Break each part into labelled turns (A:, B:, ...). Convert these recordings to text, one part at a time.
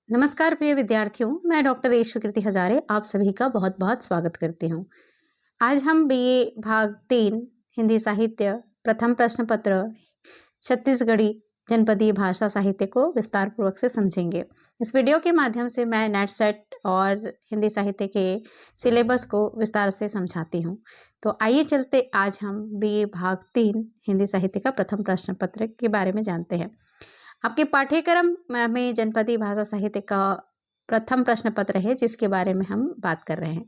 A: नमस्कार प्रिय विद्यार्थियों, मैं डॉक्टर ईश्वरकृति हजारे आप सभी का बहुत बहुत स्वागत करती हूँ। आज हम बीए भाग 3 हिंदी साहित्य प्रथम प्रश्न पत्र छत्तीसगढ़ी जनपदीय भाषा साहित्य को विस्तार पूर्वक से समझेंगे। इस वीडियो के माध्यम से मैं नेट सेट और हिंदी साहित्य के सिलेबस को विस्तार से समझाती हूँ। तो आइए चलते आज हम बीए भाग 3 हिंदी साहित्य का प्रथम प्रश्न पत्र के बारे में जानते हैं। आपके पाठ्यक्रम में जनपदीय भाषा साहित्य का प्रथम प्रश्न पत्र है जिसके बारे में हम बात कर रहे हैं।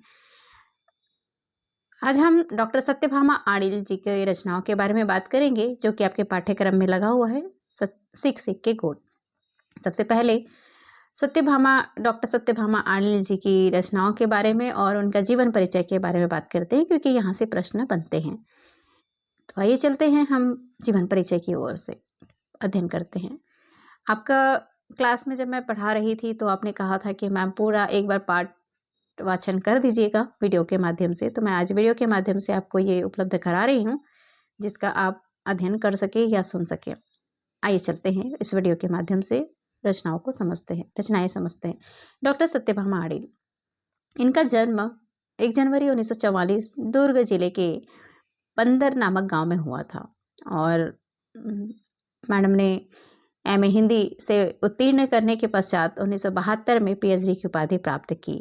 A: आज हम डॉक्टर सत्यभामा आडिल जी के रचनाओं के बारे में बात करेंगे जो कि आपके पाठ्यक्रम में लगा हुआ है। सीख सीख के कोड। सबसे पहले डॉक्टर सत्यभामा आडिल जी की रचनाओं के बारे में और उनका जीवन परिचय के बारे में बात करते हैं क्योंकि यहाँ से प्रश्न बनते हैं। तो आइए चलते हैं हम जीवन परिचय की ओर से अध्ययन करते हैं। आपका क्लास में जब मैं पढ़ा रही थी तो आपने कहा था कि मैम पूरा एक बार पाठ वाचन कर दीजिएगा वीडियो के माध्यम से। तो मैं आज वीडियो के माध्यम से आपको ये उपलब्ध करा रही हूँ जिसका आप अध्ययन कर सके या सुन सके। आइए चलते हैं इस वीडियो के माध्यम से रचनाएं समझते हैं। डॉक्टर सत्यभामा आडिल, इनका जन्म 1 जनवरी 1944 दुर्ग जिले के बंदर नामक गांव में हुआ था और मैडम ने एमए हिंदी से उत्तीर्ण करने के पश्चात 1972 में पीएचडी की उपाधि प्राप्त की।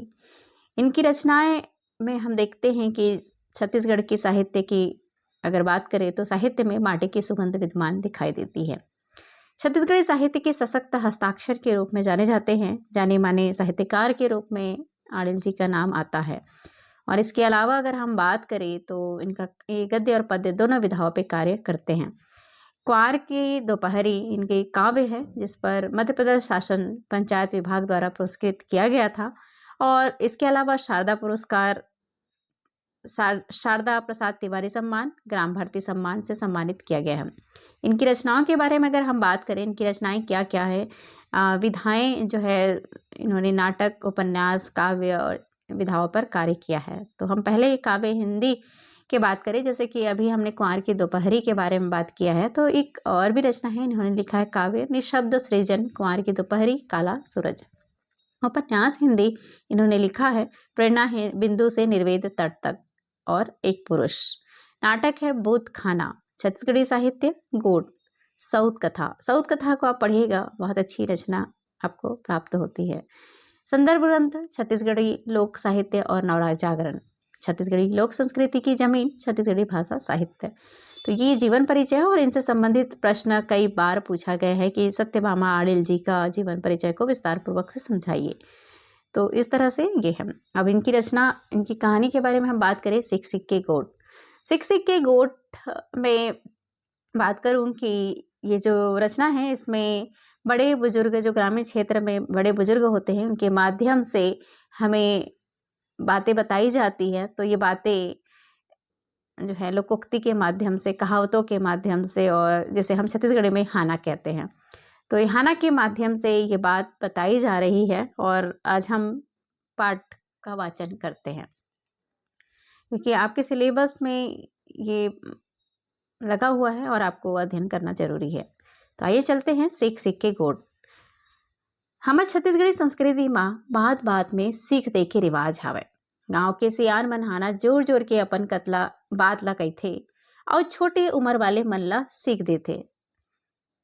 A: इनकी रचनाएं में हम देखते हैं कि छत्तीसगढ़ की साहित्य की अगर बात करें तो साहित्य में माटी की सुगंध विद्यमान दिखाई देती है। छत्तीसगढ़ी साहित्य के सशक्त हस्ताक्षर के रूप में जाने जाते हैं। जाने माने साहित्यकार के रूप में आडिल जी का नाम आता है। और इसके अलावा अगर हम बात करें तो इनका गद्य और पद्य दोनों विधाओं पे कार्य करते हैं। क्वार की दोपहरी इनके काव्य है जिस पर मध्य प्रदेश शासन पंचायत विभाग द्वारा पुरस्कृत किया गया था। और इसके अलावा शारदा प्रसाद तिवारी सम्मान, ग्राम भारती सम्मान से सम्मानित किया गया है। इनकी रचनाओं के बारे में अगर हम बात करें, इनकी रचनाएं क्या क्या है, विधाएं जो है इन्होंने नाटक, उपन्यास, काव्य और विधाओं पर कार्य किया है। तो हम पहले काव्य हिंदी की बात करें, जैसे कि अभी हमने कुंवर की दोपहरी के बारे में बात किया है, तो एक और भी रचना है, इन्होंने लिखा है काव्य निशब्द सृजन, कुंवर की दोपहरी, काला सूरज। उपन्यास हिंदी इन्होंने लिखा है प्रेरणा है बिंदु से निर्वेद तट तक और एक पुरुष। नाटक है बूथ खाना। छत्तीसगढ़ी साहित्य गोट। सऊत कथा को आप पढ़िएगा, बहुत अच्छी रचना आपको प्राप्त होती है। संदर्भ ग्रंथ छत्तीसगढ़ी लोक साहित्य और नवराज जागरण। छत्तीसगढ़ी लोक संस्कृति की जमीन, छत्तीसगढ़ी भाषा साहित्य। तो ये जीवन परिचय और इनसे संबंधित प्रश्न कई बार पूछा गया है कि सत्यभामा आडिल जी का जीवन परिचय को विस्तार पूर्वक से समझाइए। तो इस तरह से ये है। अब इनकी रचना, इनकी कहानी के बारे में हम बात करें। सिक सिक के गोट। सिक सिक के गोट में बात करूं कि ये जो रचना है इसमें बड़े बुजुर्ग, जो ग्रामीण क्षेत्र में बड़े बुजुर्ग होते हैं, उनके माध्यम से हमें बातें बताई जाती है। तो ये बातें जो है लोकोक्ति के माध्यम से, कहावतों के माध्यम से, और जैसे हम छत्तीसगढ़ी में हाना कहते हैं, तो हाना के माध्यम से ये बात बताई जा रही है। और आज हम पाठ का वाचन करते हैं क्योंकि आपके सिलेबस में ये लगा हुआ है और आपको अध्ययन करना जरूरी है। तो आइए चलते हैं सीख सीख के गोट। हमारे छत्तीसगढ़ी संस्कृति में बात बात में सीख दे के रिवाज हावे। गांव के सियान मन हाना जोर जोर के अपन कतला बात ला कहथे और छोटे उम्र वाले मन ला सीख देथे।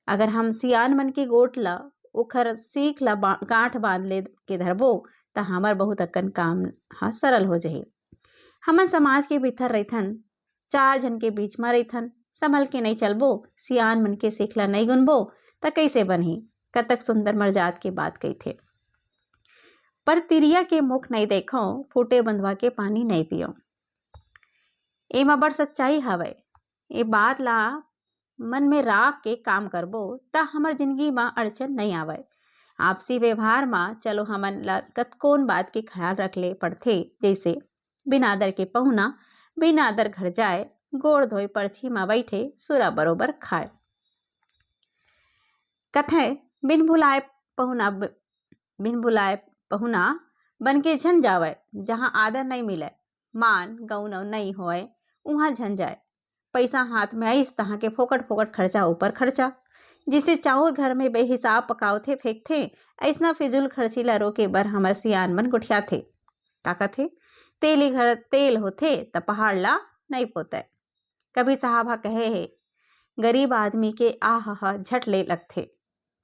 A: अगर हम सियान मन के गोट ला ओखर सीख ला गांठ बांध ले के धरबो त हमर बहुत अकन काम हा सरल हो जाही। हमन समाज के भीतर रहिथन, 4 जन के बीच में रहिथन, संभल के नहीं चलबो, सियान मन के सीख ला नहीं गुनबो त कैसे बनही। कतक सुंदर मर्जात के बात कही थे। पर तिरिया के मुख नहीं देखो, फूटे बंधवा के पानी नहीं पियो। एमा बड़ सच्चाई हवय। ये बात ला मन में राख के काम करबो त हमर जिंदगी में अड़चन नहीं आवय। आपसी व्यवहार में चलो हमन ला कतकोन बात के ख्याल रख ले पड़थे, जैसे बिना आदर के पहुना बिना आदर घर जाए, गोड़ धोए परछी में बैठे सुरा बरोबर खाए। कथे बिन बुलाए पहुना बन के झन जावय। जहाँ आदर नहीं मिले, मान गौन नहीं होए, उहाँ झन जाए। पैसा हाथ में आइस तहाँ के फोकट फोकट खर्चा ऊपर खर्चा। जिसे चाहो घर में बेहिसाब पकावथे फेंकथे। ऐसना फिजूल खर्ची ल रोके बर हमर सियान मन गोठियाथे। का कथे, तेल ही घर तेल होथे त पहाड़ ला नहीं पोतय। कबीर साहब हा कहे हे, गरीब आदमी के आहा झट ले लगथे।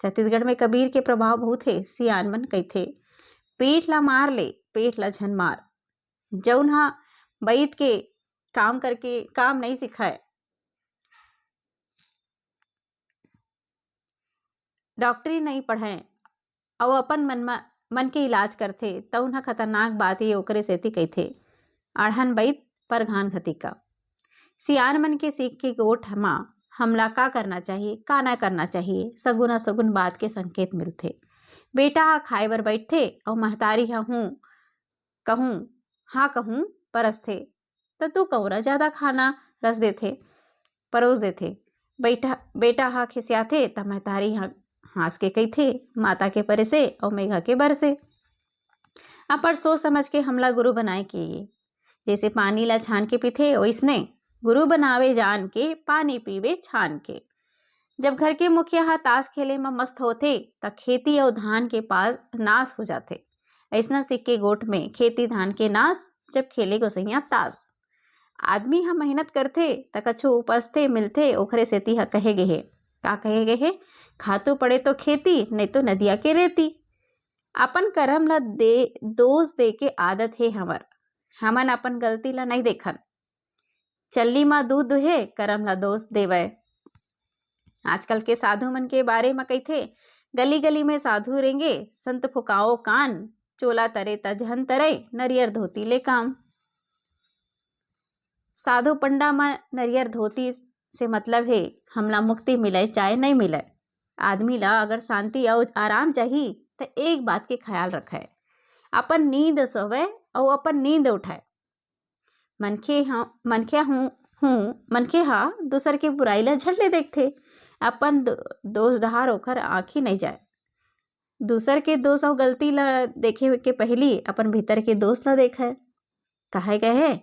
A: छत्तीसगढ़ में कबीर के प्रभाव बहुत हे। सियान मन कहिथे, पीठ ला मार ले, पेट ला झन मार। जौन हा बैठ के काम करके काम नहीं सिखाए, डॉक्टरी नहीं पढ़ाए और अपन मन के इलाज करथे तउन हा खतरनाक बात ही ओकरे सेती कहिथे, अढ़न बैत पर घान घतिका। सियान मन के सीख के गोठ मा हमला का करना चाहिए, का ना करना चाहिए, सगुन सगुन बात के संकेत मिलथे। बेटा हा खाए बर बैठथे और महतारी हा हूँ कहूँ हाँ कहूँ परसथे तो तू कौरा ज्यादा खाना रस देथे परोस देथे। बेटा हा खिसियाथे त महतारी हा हंस के कहिथे, माता के परे और मेघा के बरसे। अपन सोच समझ के हमला गुरु बनाए के ये, जैसे पानी ला छान के पीथे ओइसने गुरु बनावे जान के, पानी पीवे छान के। जब घर के मुखिया हा ताश खेले में मस्त होथे त खेती और धान के पास नाश हो जाथे। ऐसना सिक्के गोठ में खेती धान के नाश, जब खेले गोसैया ताश। आदमी हा मेहनत करथे त कछु उपजथे मिलथे, ओखरे सेती हा कहे गे हे, का कहे गे हे, खातू पड़े तो खेती नहीं तो नदिया के रेती। अपन करम ला दोष दे के आदत है हमर, हमन अपन गलती ला नहीं देखन। चल्ली मा दूध दुहे करम ला दोष देवय। आजकल के साधु मन के बारे में कहिथे, गली गली में साधु रेंगे, संत फुकाओ कान, चोला तरे तजहन तरे, नरियर धोती ले काम। साधु पंडा में नरियर धोती से मतलब है हमला मुक्ति मिले चाहे नहीं मिले। आदमी ला अगर शांति और आराम चाहिए तो एक बात के ख्याल रखे, अपन नींद सोवे और अपन नींद उठाए। मनखे हा दूसर के बुराई ला झट ले देखथे, अपन दोष दहार ओखर आँखी नहीं जाए। दूसर के दोष और गलती ला देखे के पहली अपन भीतर के दोष ला देखे। कहे गए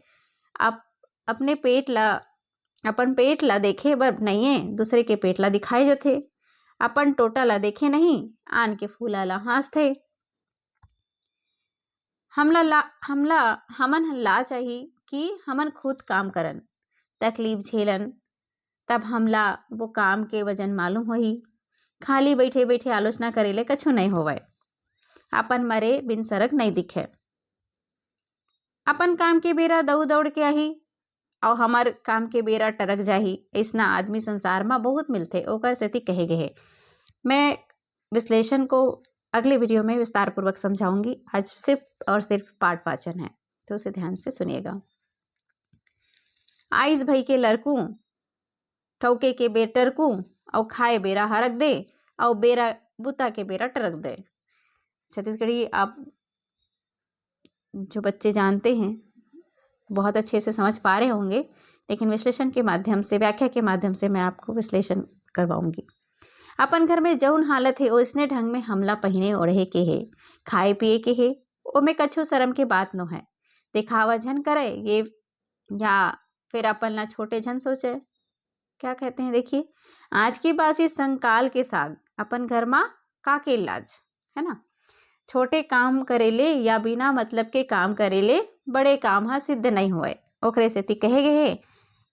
A: अपन पेट ला देखे बर नहीं है, दूसरे के पेट ला दिखाए जाथे। अपन टोटा ला देखे नहीं, आन के फूला ला हंसथे। हमन ला चाहिए कि हमन खुद काम करन, तकलीफ झेलन, तब हमला वो काम के वजन मालूम होही। खाली बैठे बैठे आलोचना करेले कछु नहीं होवे। अपन मरे बिन सरक नहीं दिखे। अपन काम के बेरा दौड़ के आही और हमार काम के बेरा टरक जाही। ऐसना आदमी संसार में बहुत मिलते, ओकर सेती कहे गए। मैं विश्लेषण को अगले वीडियो में विस्तार पूर्वक समझाऊंगी। आज सिर्फ और सिर्फ पाठ वाचन है, तो उसे ध्यान से सुनिएगा। आइस भई के लड़कू, ठौके के बेर टरकू, और खाए बेरा हरक दे, और बेरा बुता के बेरा टरक दे। छत्तीसगढ़ी आप जो बच्चे जानते हैं बहुत अच्छे से समझ पा रहे होंगे, लेकिन विश्लेषण के माध्यम से, व्याख्या के माध्यम से मैं आपको विश्लेषण करवाऊंगी। अपन घर में जौन हालत है उसने ढंग में हमला पहने ओढ़े के है, खाए पिए के है, ओमे कछु शर्म के बात न है। दिखावा झन करे ये, या फिर अपन ला छोटे झन सोचे। क्या कहते हैं देखिए, आज की बासी संकाल के साग, अपन घर में का के इलाज है ना। छोटे काम करेले या बिना मतलब के काम करेले बड़े काम हा सिद्ध नहीं हुए। ओकरे सेती कहे गए है,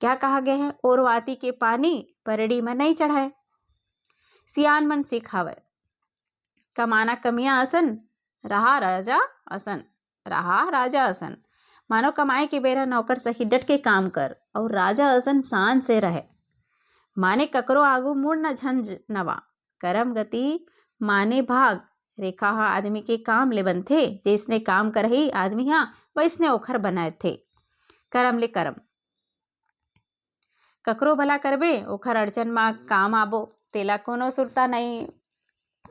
A: क्या कहा गया है, ओरवाती के पानी परड़ी में नहीं चढ़ाए। सियान मन सिखावे, कमाना कमिया असन, रहा राजा असन, रहा राजा असन। मानो कमाए के बेरा नौकर सही डट के काम कर, और राजा असन शान से रहे। माने ककरो आगू मुड़ न झंझ नवा, करम गति माने भाग। रेखा हा आदमी के काम ले बनथे, जैसने काम करही आदमी हा वैसने ओखर बनाए थे। करम ले करम, ककरो भला करबे ओखर अड़चन मा काम आबो, तेला कोनो सुरता नहीं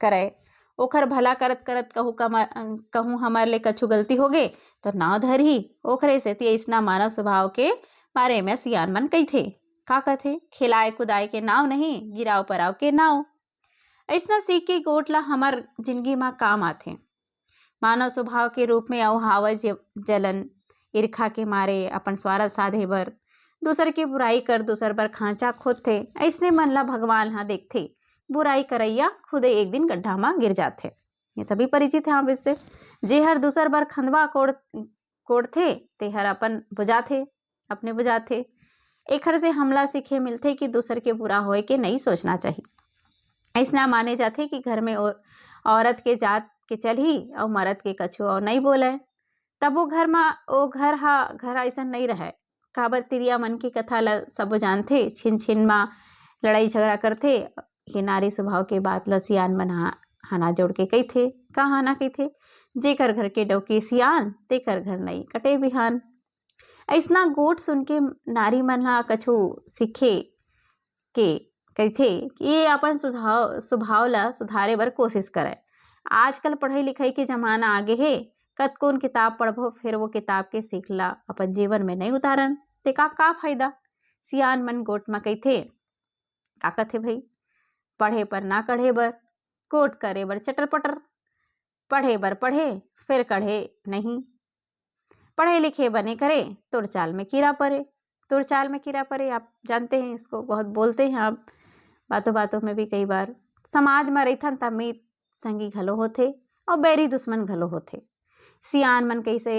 A: करे। ओखर भला करत करत कहूँ हमार ले कछु गलती होगे तो नाव धरही। ओखरे सेती ऐसना मानव स्वभाव के बारे में सियान मन कहिथे। का कहथे, खिलाए कुदाए के नाव नहीं, गिराव पराव के नाव। ऐसना सीख के गोट ला हमार जिंदगी में काम आथे। मानव स्वभाव के रूप में अवहावज जलन, ईर्खा के मारे अपन स्वार्थ साधे बर दूसर के बुराई कर दूसर बर खांचा खोदथे। ऐसने मन ला भगवान हा देखथे, बुराई करैया खुदे एक दिन गड्ढा में गिर जाते। ये सभी परिचित हैं आप इससे। जेहर दूसर बार खंदवा कोड़थे तेहर अपन बुझाथे, अपने बुझाथे। एखर से हमला सीखे मिलथे कि दूसर के बुरा होए के नहीं सोचना चाहिए। ऐसना माने जाथे कि घर में औरत के जात के चलही और मर्द के कछु और नहीं बोले, तब वो घर ऐसा नहीं रहे। काबर तिरिया मन की कथा ल सब जानथे। छिन छिन मा लड़ाई झगड़ा करथे। ये नारी स्वभाव के बात ल सियान मन हाना जोड़ के कहिथे। का हाना कहिथे? जेकर घर के डौकी सियान तेकर घर नहीं कटे बिहान। ऐसना गोट सुन के नारी मन ला कछु सीखे के कहिथे कि ये अपन स्वभाव ला सुधारे बर कोशिश करे। आजकल पढ़ाई लिखाई के जमाना आगे है। कतकोन किताब पढ़बो फिर वो किताब के सीखला अपन जीवन में नहीं उतारन ते का फायदा। सियान मन गोट में कहिथे का कथे भाई, पढ़े पर ना कढ़े बर, कोट करे बर चटर पटर। पढ़े बर पढ़े फिर कढ़े नहीं। पढ़े लिखे बने करे तुर चाल में कीड़ा पड़े। तुर चाल में कीड़ा पड़े आप जानते हैं, इसको बहुत बोलते हैं आप बातों बातों में भी। कई बार समाज में रहीथन त मीत संगी घलो होथे और बैरी दुश्मन घलो होथे। सियान मन कैसे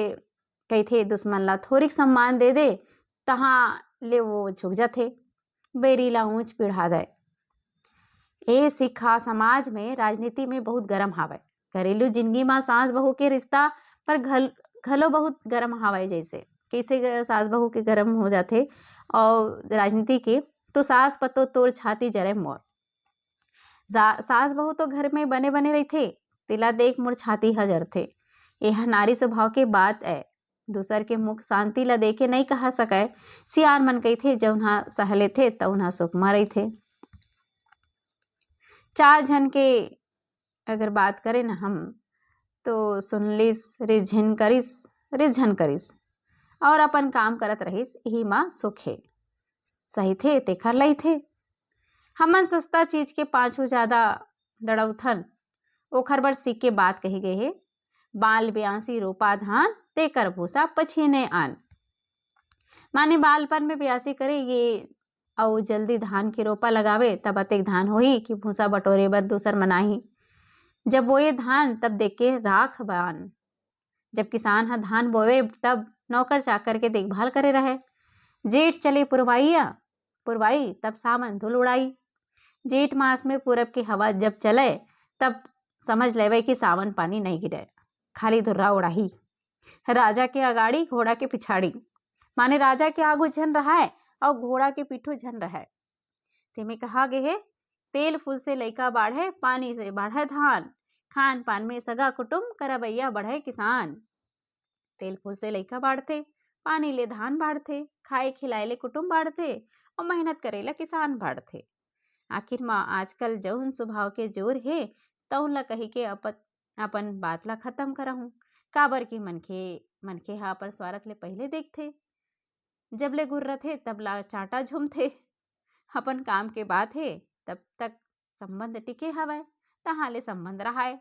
A: कहिथे दुश्मन ला थोरिक सम्मान दे दे तहाँ ले वो झुक जाथे, बैरी ला ऊंच पिढ़ा दे। ए सिक्खा समाज में राजनीति में बहुत गरम हावय। घरेलू जिंदगी में सास बहू के रिश्ता पर घलो बहुत गरम हावय। जैसे कैसे सास बहू के गरम हो जाते और राजनीति के तो सास पतो तोर छाती जरे मोर। सास बहू तो घर में बने बने रहते, तिला देख मोर छाती हजरथे। यह नारी स्वभाव के बात है। दूसर के मुख शांति ला देखे नहीं कहा सके। सियान मन कहिथे जौनहा सहले थे तौनहा सुखमा रहीथे। चार जन के अगर बात करें ना हम तो सुनलिस रिझन करिस और अपन काम करत रहिस, यही माँ सुखे सही थे तेखर लई थे। हमन सस्ता चीज के पाछू ज्यादा दड़ौथन, ओखर बर सीख के बात कही गई है। बाल ब्यासी रोपा धान तेकर भूसा पछीने आन। माने बालपन में ब्यासी करे ये और जल्दी धान के रोपा लगावे तब अतेक धान होही कि भूसा बटोरे बर दूसर मनाही। जब बोए धान तब देख के राख बान। जब किसान हा धान बोवे तब नौकर चाकर के देखभाल करे रहे। जेठ चले पुरवाई तब सावन धुल उड़ाई। जेठ मास में पूरब की हवा जब चले तब समझ लेवे कि सावन पानी नहीं गिरे, खाली धुर्रा उड़ाही। राजा के अगाड़ी घोड़ा के पिछाड़ी, माने राजा के आगू झन रहा है और घोड़ा के पीठू झन रहा है। तेमे कहा गे है तेल फूल से लइका बाढ़े, पानी से बाढ़े धान। खान पान में सगा कुटुम करबैया बढ़े किसान। तेल फूल से लइका बाढ़थे, पानी ले धान बाढ़थे, खाए खिलाए ले कुटुम बाढ़थे और मेहनत करेला किसान बाढ़थे। आखिर में आजकल जौन स्वभाव के जोर है तौन ला कही के अपन बात ला खत्म करहूँ। काबर की मनखे हा अपन स्वार्थ ले पहले देखथे। जब ले गुर्रथे तब ला चाटा झुमथे। अपन काम के बात है तब तक संबंध टिके हवय, तहाँ ले संबंध रहाय।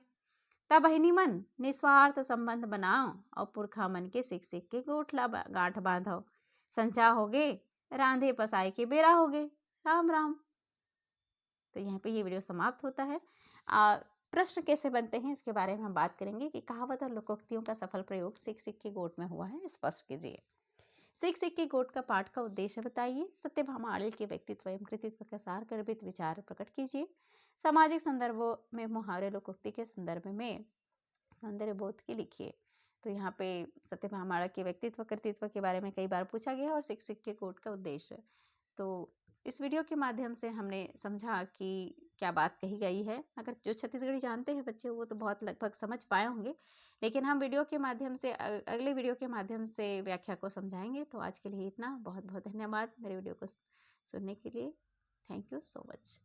A: तब बहिनी मन निस्वार्थ संबंध बनाओ और पुरखा मन के सिख सिख के गोठला गांठ बांधो। संचा होगे, रांधे पसाए के बेरा होगे। राम राम। तो यहाँ पे ये वीडियो समाप्त होता है। प्रश्न कैसे बनते हैं इसके बारे में हम बात करेंगे कि कहावत और लोकोक्तियों का सफल प्रयोग सिख सिख के गोट में हुआ है, स्पष्ट कीजिए। सिख सिख के गोट का पाठ का उद्देश्य बताइए। सत्यभामा आर्य के व्यक्तित्व एवं कृतित्व के सार गर्भित विचार प्रकट कीजिए। सामाजिक संदर्भों में मुहावरे लोकोक्ति के संदर्भ में सौंदर्य बोध के लिखिए। तो यहाँ पे सत्यभामा आर्य के व्यक्तित्व कृतित्व के बारे में कई बार पूछा गया और सिख सिख के गोट का उद्देश्य। तो इस वीडियो के माध्यम से हमने समझा कि क्या बात कही गई है। अगर जो छत्तीसगढ़ी जानते हैं बच्चे वो तो बहुत लगभग समझ पाए होंगे, लेकिन हम वीडियो के माध्यम से अगले वीडियो के माध्यम से व्याख्या को समझाएंगे। तो आज के लिए इतना। बहुत बहुत धन्यवाद मेरे वीडियो को सुनने के लिए। Thank you so much.